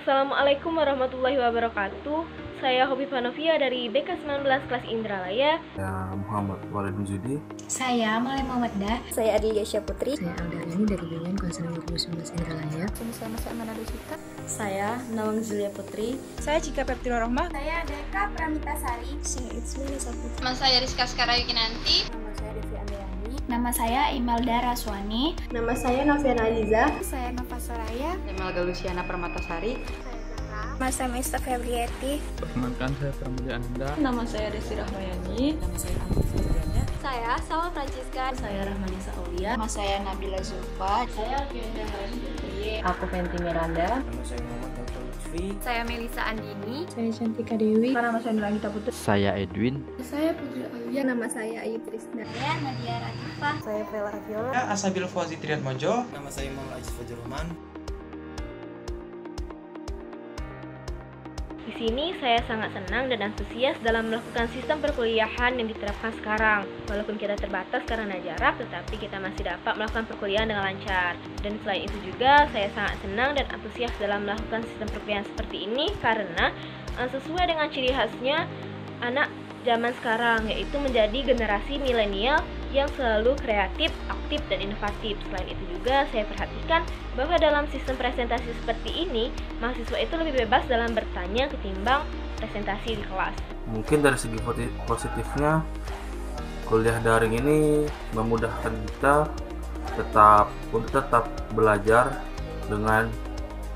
Assalamualaikum warahmatullahi wabarakatuh. Saya Hobi Panovia dari BK19 kelas Indralaya. Saya Muhammad Walidun Zudi. Saya Malem Mawaddah. Saya Adil Yasya Putri. Saya Aldarini dari Bimbingan Konseling 2019 Indralaya. Saya Manado Cita. Saya Nawang Zulia Putri. Saya Cika Peptiro Rohmah. Saya Deka Pramita Sari. Saya Itzmina Saputra. Nama saya Rizka Skarayukinanti. Nama saya Devi Andriani. Nama saya Imelda Raswani. Nama saya Noviana Aliza. Saya Nova Soraya. Saya Melga Luciana Permatasari. Nama saya Mista Febriati. Perkenalkan, saya Pramudia Ananda. Nama saya Desi Rahmayani. Nama saya Alfi Fitriana. Saya Salma Francisca. Saya Rahmanisa Aulia. Nama saya Nabila Zulfa. Saya Fiona Harus. Aku Fenty Miranda. Nama saya Muhammad Dr. Lutfi. Saya Melisa Andini. Saya Cantika Dewi. Nama saya Nurlangita Putri. Saya Edwin. Saya Putri Alia. Nama saya Ayu Trisna. Saya Nadia Ratifah. Saya Vela Aviola. Asabil Fauzi Triatmojo. Nama saya Muhammad Aziz Fajruman. Di sini saya sangat senang dan antusias dalam melakukan sistem perkuliahan yang diterapkan sekarang. Walaupun kita terbatas karena jarak, tetapi kita masih dapat melakukan perkuliahan dengan lancar. Dan selain itu juga, saya sangat senang dan antusias dalam melakukan sistem perkuliahan seperti ini karena sesuai dengan ciri khasnya anak zaman sekarang, yaitu menjadi generasi milenial yang selalu kreatif, aktif, dan inovatif. Selain itu juga saya perhatikan bahwa dalam sistem presentasi seperti ini, mahasiswa itu lebih bebas dalam bertanya ketimbang presentasi di kelas. Mungkin dari segi positifnya, kuliah daring ini memudahkan kita tetap belajar dengan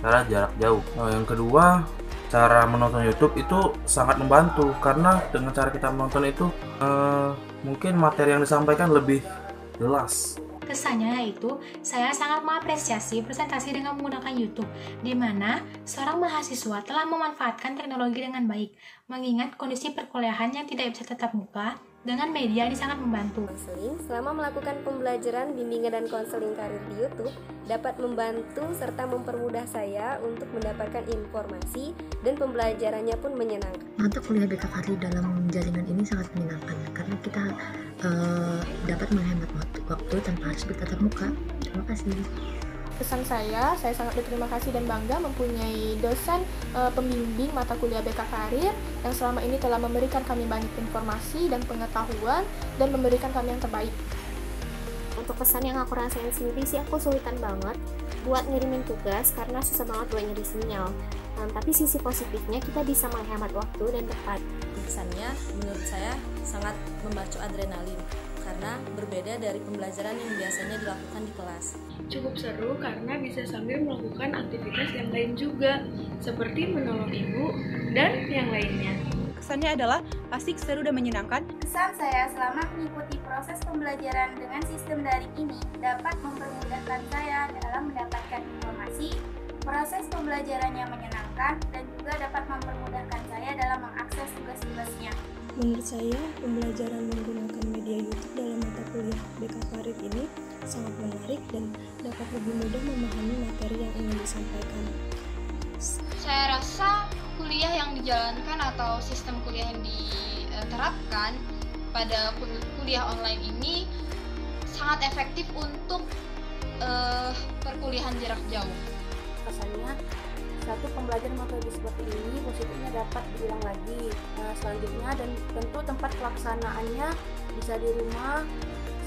cara jarak jauh. Nah, yang kedua, cara menonton YouTube itu sangat membantu karena dengan cara kita menonton itu mungkin materi yang disampaikan lebih jelas. Kesannya yaitu saya sangat mengapresiasi presentasi dengan menggunakan YouTube, di mana seorang mahasiswa telah memanfaatkan teknologi dengan baik, mengingat kondisi perkuliahan yang tidak bisa tatap muka. Dengan media ini sangat membantu. Konseling selama melakukan pembelajaran bimbingan dan konseling karir di YouTube dapat membantu serta mempermudah saya untuk mendapatkan informasi dan pembelajarannya pun menyenangkan. Mata kuliah BK Karir dalam jaringan ini sangat menyenangkan karena kita dapat menghemat waktu tanpa harus bertatap muka. Terima kasih. Pesan saya sangat berterima kasih dan bangga mempunyai dosen pembimbing mata kuliah BK Karir yang selama ini telah memberikan kami banyak informasi dan pengetahuan dan memberikan kami yang terbaik. Untuk pesan yang aku rasain sendiri sih, aku kesulitan banget buat ngirimin tugas karena susah banget buat nyari sinyal. Tapi sisi positifnya kita bisa menghemat waktu dan tepat. Kesannya menurut saya sangat memacu adrenalin karena berbeda dari pembelajaran yang biasanya dilakukan di kelas. Cukup seru karena bisa sambil melakukan aktivitas yang lain juga, seperti menolong ibu dan yang lainnya. Kesannya adalah asik, seru, dan menyenangkan. Kesan saya selama mengikuti proses pembelajaran dengan sistem daring ini dapat mempermudahkan saya dalam mendapatkan informasi, proses pembelajarannya menyenangkan, dan juga dapat mempermudahkan saya dalam mengakses tugas-tugasnya. Menurut saya, pembelajaran menggunakan media YouTube dalam mata kuliah BK Karir ini sangat menarik dan dapat lebih mudah memahami materi yang ingin disampaikan. Saya rasa kuliah yang dijalankan atau sistem kuliah yang diterapkan pada kuliah online ini sangat efektif untuk perkuliahan jarak jauh. Kesannya, satu pembelajaran metode seperti ini positifnya dapat diulang lagi. Selanjutnya dan tentu tempat pelaksanaannya bisa di rumah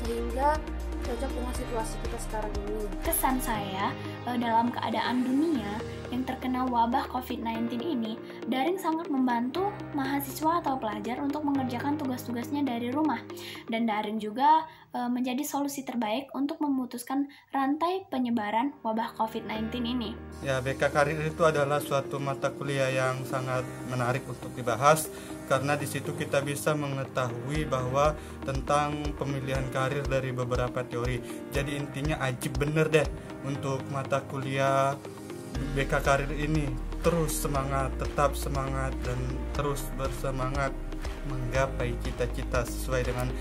sehingga cocok dengan situasi kita sekarang ini. Kesan saya dalam keadaan dunia yang terkena wabah COVID-19 ini, daring sangat membantu mahasiswa atau pelajar untuk mengerjakan tugas-tugasnya dari rumah. Dan daring juga menjadi solusi terbaik untuk memutuskan rantai penyebaran wabah COVID-19 ini. Ya, BK Karir itu adalah suatu mata kuliah yang sangat menarik untuk dibahas karena di situ kita bisa mengetahui bahwa tentang pemilihan karir dari beberapa teori. Jadi intinya ajib bener deh untuk mata kuliah BK Karir ini. Terus semangat, tetap semangat, dan terus bersemangat menggapai cita-cita sesuai dengan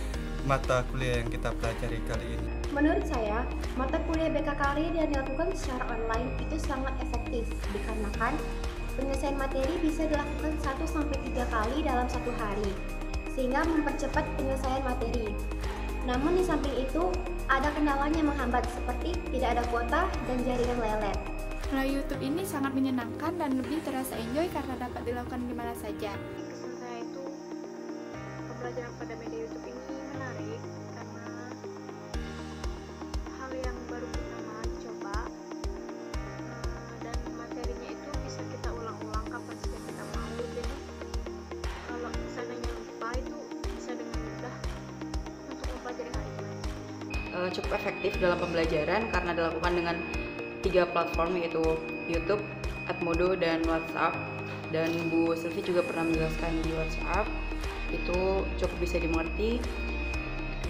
mata kuliah yang kita pelajari kali ini. Menurut saya, mata kuliah BK Karir yang dilakukan secara online itu sangat efektif dikarenakan penyelesaian materi bisa dilakukan 1-3 kali dalam satu hari, sehingga mempercepat penyelesaian materi. Namun di samping itu, ada kendalanya yang menghambat seperti tidak ada kuota dan jaringan lelet. Melalui YouTube ini sangat menyenangkan dan lebih terasa enjoy karena dapat dilakukan di mana saja. Kesan saya itu pembelajaran pada media YouTube ini menarik karena hal yang baru pertama dicoba, dan materinya itu bisa kita ulang-ulang kapan saja kita mau. Jadi kalau seandainya lupa itu bisa dengan mudah untuk mempelajari hal itu. Cukup efektif dalam pembelajaran karena dilakukan dengan 3 platform, yaitu YouTube, Edmodo, dan WhatsApp. Dan Bu Sylvie juga pernah menjelaskan di WhatsApp, itu cukup bisa dimengerti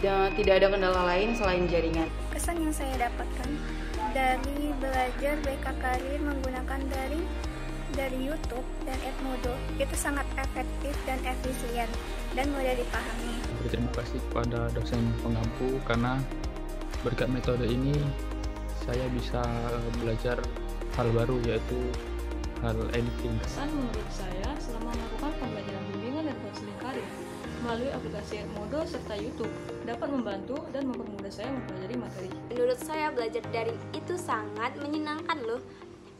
dan tidak ada kendala lain selain jaringan. Kesan yang saya dapatkan dari belajar BK Karir menggunakan daring dari YouTube dan Edmodo itu sangat efektif dan efisien dan mudah dipahami. Berterima kasih kepada dosen pengampu karena berkat metode ini saya bisa belajar hal baru, yaitu hal editing. Kesan menurut saya selama melakukan pembelajaran bimbingan dan konseling karir melalui aplikasi Edmodo serta YouTube dapat membantu dan mempermudah saya mempelajari materi. Menurut saya belajar daring itu sangat menyenangkan loh.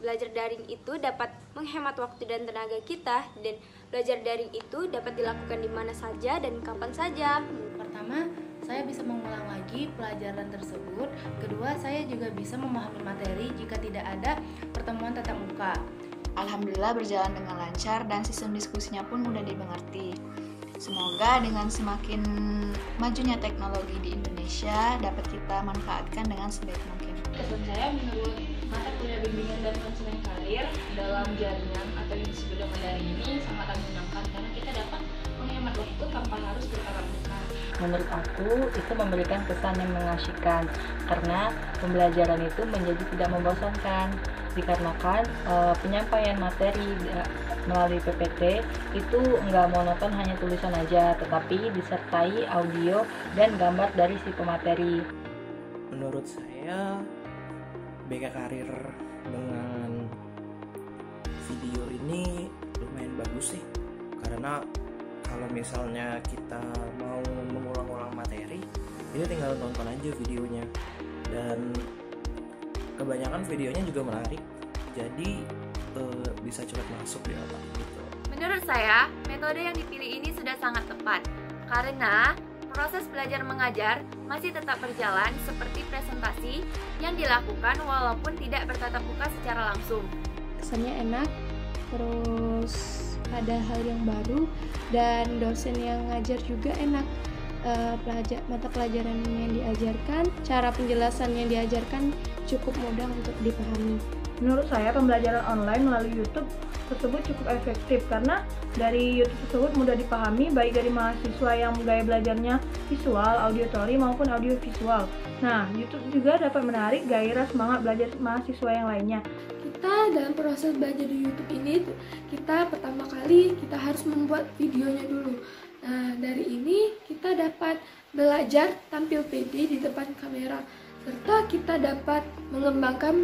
Belajar daring itu dapat menghemat waktu dan tenaga kita, dan belajar daring itu dapat dilakukan di mana saja dan kapan saja. Pertama, saya bisa mengulang lagi pelajaran tersebut. Kedua, saya juga bisa memahami materi jika tidak ada pertemuan tatap muka. Alhamdulillah berjalan dengan lancar dan sistem diskusinya pun mudah dimengerti. Semoga dengan semakin majunya teknologi di Indonesia dapat kita manfaatkan dengan sebaik mungkin. Kesan saya menurut mata kuliah bimbingan dan konseling karir dalam jaringan atau yang disebut dengan daring ini sangat menyenangkan karena kita dapat menghemat waktu tanpa harus bertatap muka. Menurut aku itu memberikan kesan yang mengasyikkan karena pembelajaran itu menjadi tidak membosankan dikarenakan penyampaian materi melalui PPT itu nggak monoton hanya tulisan aja, tetapi disertai audio dan gambar dari si pemateri. Menurut saya BK Karir dengan video ini lumayan bagus sih, karena kalau misalnya kita mau mengulang-ulang materi, ini tinggal nonton aja videonya, dan kebanyakan videonya juga menarik, jadi bisa cepat masuk di otak gitu. Menurut saya, metode yang dipilih ini sudah sangat tepat karena proses belajar mengajar masih tetap berjalan seperti presentasi yang dilakukan walaupun tidak bertatap muka secara langsung. Kesannya enak, terus ada hal yang baru, dan dosen yang ngajar juga enak. Mata pelajaran yang diajarkan, cara penjelasan yang diajarkan cukup mudah untuk dipahami. Menurut saya pembelajaran online melalui YouTube tersebut cukup efektif karena dari YouTube tersebut mudah dipahami baik dari mahasiswa yang gaya belajarnya visual, auditory maupun audio visual. Nah, YouTube juga dapat menarik gairah semangat belajar mahasiswa yang lainnya. Kita dalam proses belajar di YouTube ini, kita pertama kali kita harus membuat videonya dulu. Nah, dari ini kita dapat belajar tampil pede di depan kamera, serta kita dapat mengembangkan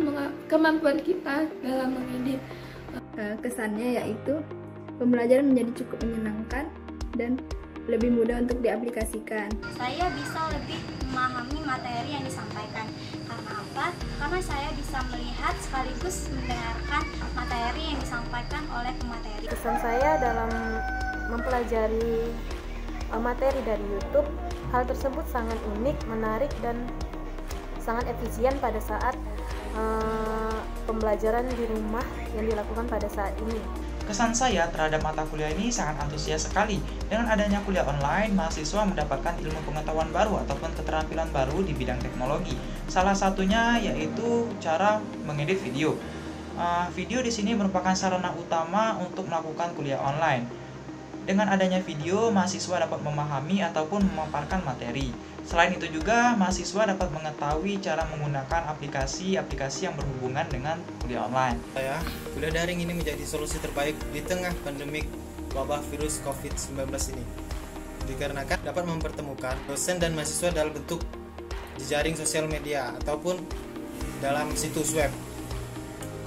kemampuan kita dalam mengedit. Kesannya yaitu pembelajaran menjadi cukup menyenangkan dan lebih mudah untuk diaplikasikan. Saya bisa lebih memahami materi yang disampaikan. Karena apa? Karena saya bisa melihat sekaligus mendengarkan materi yang disampaikan oleh pemateri. Kesan saya dalam mempelajari materi dari YouTube, hal tersebut sangat unik, menarik, dan sangat efisien pada saat pembelajaran di rumah yang dilakukan pada saat ini. Kesan saya terhadap mata kuliah ini sangat antusias sekali. Dengan adanya kuliah online, mahasiswa mendapatkan ilmu pengetahuan baru ataupun keterampilan baru di bidang teknologi. Salah satunya yaitu cara mengedit video. Video di sini merupakan sarana utama untuk melakukan kuliah online. Dengan adanya video, mahasiswa dapat memahami ataupun memaparkan materi. Selain itu juga, mahasiswa dapat mengetahui cara menggunakan aplikasi-aplikasi yang berhubungan dengan kuliah online. Kuliah daring ini menjadi solusi terbaik di tengah pandemik wabah virus COVID-19 ini. Dikarenakan dapat mempertemukan dosen dan mahasiswa dalam bentuk jejaring sosial media ataupun dalam situs web.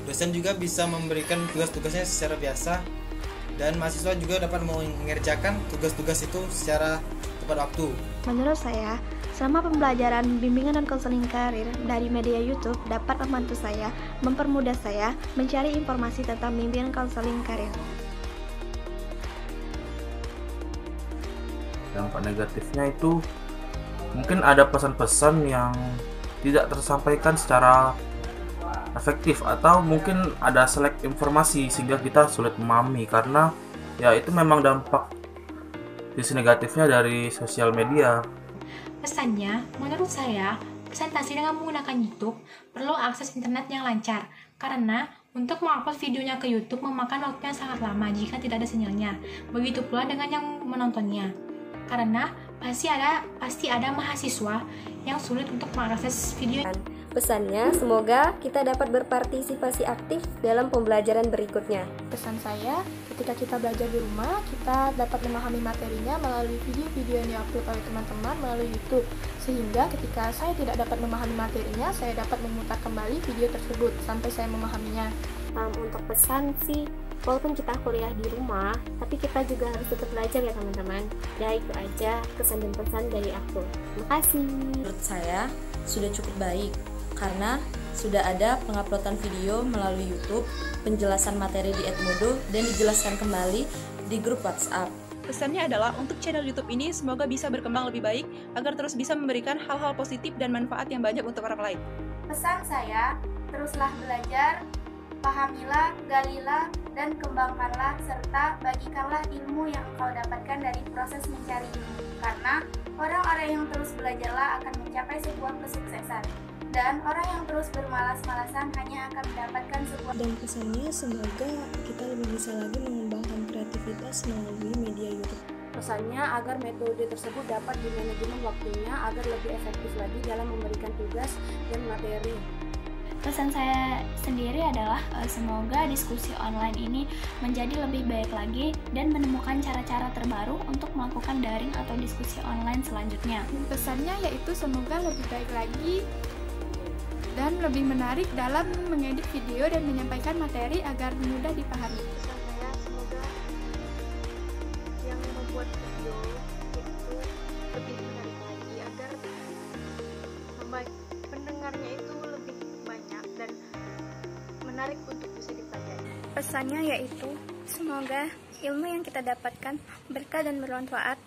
Dosen juga bisa memberikan tugas-tugasnya secara biasa, dan mahasiswa juga dapat mengerjakan tugas-tugas itu secara tepat waktu. Menurut saya, Selama pembelajaran bimbingan dan konseling karir dari media YouTube dapat membantu saya, mempermudah saya mencari informasi tentang bimbingan konseling karir. Dampak negatifnya itu mungkin ada pesan-pesan yang tidak tersampaikan secara efektif, atau mungkin ada selek informasi sehingga kita sulit memahami, karena ya itu memang dampak sisi negatifnya dari sosial media. Pesannya, menurut saya, presentasi dengan menggunakan YouTube perlu akses internet yang lancar, karena untuk mengupload videonya ke YouTube memakan waktu yang sangat lama jika tidak ada sinyalnya. Begitu pula dengan yang menontonnya, karena pasti ada mahasiswa yang sulit untuk mengakses video. Pesannya, semoga kita dapat berpartisipasi aktif dalam pembelajaran berikutnya. Pesan saya, ketika kita belajar di rumah, kita dapat memahami materinya melalui video-video yang diupload oleh teman-teman melalui YouTube. Sehingga ketika saya tidak dapat memahami materinya, saya dapat memutar kembali video tersebut sampai saya memahaminya. Untuk pesan sih, walaupun kita kuliah di rumah, tapi kita juga harus tetap belajar ya teman-teman. Ya itu aja kesan dan pesan dari aku. Terima kasih. Menurut saya, sudah cukup baik, karena sudah ada penguploadan video melalui YouTube, penjelasan materi di Edmodo, dan dijelaskan kembali di grup WhatsApp. Pesannya adalah untuk channel YouTube ini semoga bisa berkembang lebih baik agar terus bisa memberikan hal-hal positif dan manfaat yang banyak untuk orang lain. Pesan saya, teruslah belajar, pahamilah, galilah, dan kembangkanlah serta bagikanlah ilmu yang engkau dapatkan dari proses mencari ilmu. Karena orang-orang yang terus belajarlah akan mencapai sebuah kesuksesan. Dan orang yang terus bermalas-malasan hanya akan mendapatkan sebuah. Dan pesannya, semoga kita lebih bisa lagi mengembangkan kreativitas melalui media YouTube. Pesannya agar metode tersebut dapat dimanajemen waktunya agar lebih efektif lagi dalam memberikan tugas dan materi. Pesan saya sendiri adalah semoga diskusi online ini menjadi lebih baik lagi dan menemukan cara-cara terbaru untuk melakukan daring atau diskusi online selanjutnya. Pesannya yaitu semoga lebih baik lagi dan lebih menarik dalam mengedit video dan menyampaikan materi agar mudah dipahami. Pesan saya, semoga yang membuat video itu lebih menarik lagi agar pendengarnya itu lebih banyak dan menarik untuk bisa dipelajari. Pesannya yaitu semoga ilmu yang kita dapatkan berkah dan bermanfaat,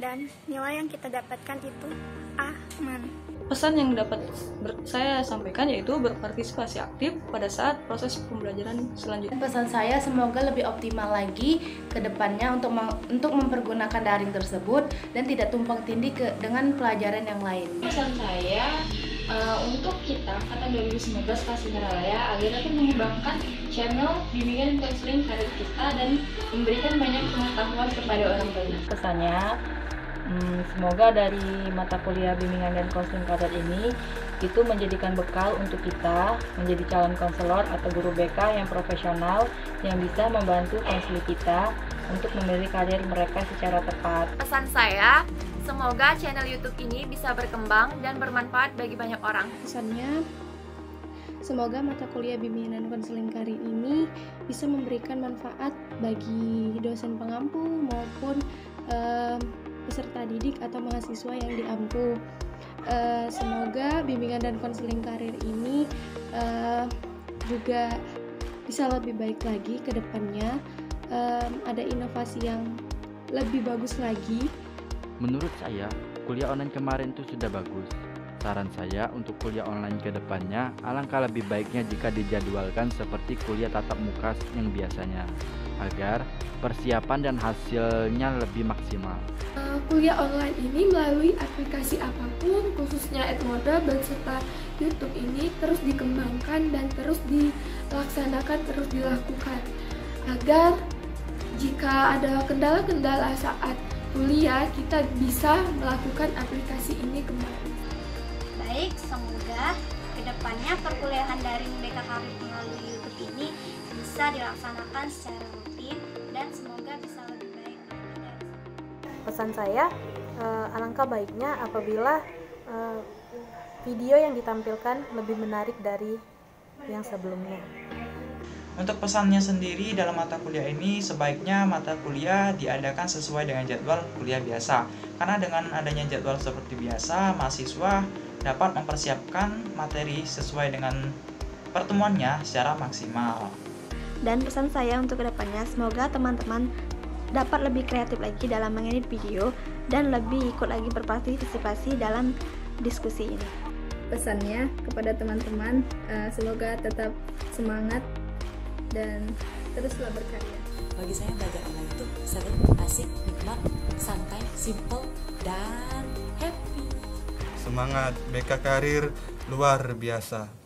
dan nilai yang kita dapatkan itu aman. Pesan yang dapat saya sampaikan yaitu berpartisipasi aktif pada saat proses pembelajaran selanjutnya. Pesan saya semoga lebih optimal lagi ke depannya untuk mempergunakan daring tersebut dan tidak tumpang tindih dengan pelajaran yang lain. Pesan saya untuk kita angkatan 2019 kelas Raya agar dapat mengembangkan channel bimbingan konseling karir kita dan memberikan banyak pengetahuan kepada orang banyak. Pesannya, semoga dari mata kuliah bimbingan dan konseling karir ini itu menjadikan bekal untuk kita menjadi calon konselor atau guru BK yang profesional yang bisa membantu konseli kita untuk memilih karir mereka secara tepat. Pesan saya, semoga channel YouTube ini bisa berkembang dan bermanfaat bagi banyak orang. Pesannya, semoga mata kuliah bimbingan dan konseling karir ini bisa memberikan manfaat bagi dosen pengampu maupun peserta didik atau mahasiswa yang diampu. Semoga bimbingan dan konseling karir ini juga bisa lebih baik lagi ke depannya, ada inovasi yang lebih bagus lagi. Menurut saya, kuliah online kemarin itu sudah bagus. Saran saya untuk kuliah online ke depannya, alangkah lebih baiknya jika dijadwalkan seperti kuliah tatap muka yang biasanya, agar persiapan dan hasilnya lebih maksimal. Kuliah online ini melalui aplikasi apapun, khususnya Edmodo beserta YouTube ini terus dikembangkan dan terus dilaksanakan, terus dilakukan, agar jika ada kendala-kendala saat kuliah kita bisa melakukan aplikasi ini kembali. Baik, semoga kedepannya perkuliahan daring BK Karir melalui YouTube ini bisa dilaksanakan secara rutin dan semoga bisa lebih baik. Pesan saya, alangkah baiknya apabila video yang ditampilkan lebih menarik dari yang sebelumnya. Untuk pesannya sendiri dalam mata kuliah ini, sebaiknya mata kuliah diadakan sesuai dengan jadwal kuliah biasa. Karena dengan adanya jadwal seperti biasa, mahasiswa dapat mempersiapkan materi sesuai dengan pertemuannya secara maksimal. Dan pesan saya untuk kedepannya, semoga teman-teman dapat lebih kreatif lagi dalam mengedit video dan lebih ikut lagi berpartisipasi dalam diskusi ini. Pesannya kepada teman-teman, semoga tetap semangat dan teruslah berkarya. Bagi saya belajar online itu seru, asik, nikmat, santai, simple, dan happy. Semangat, BK Karir luar biasa.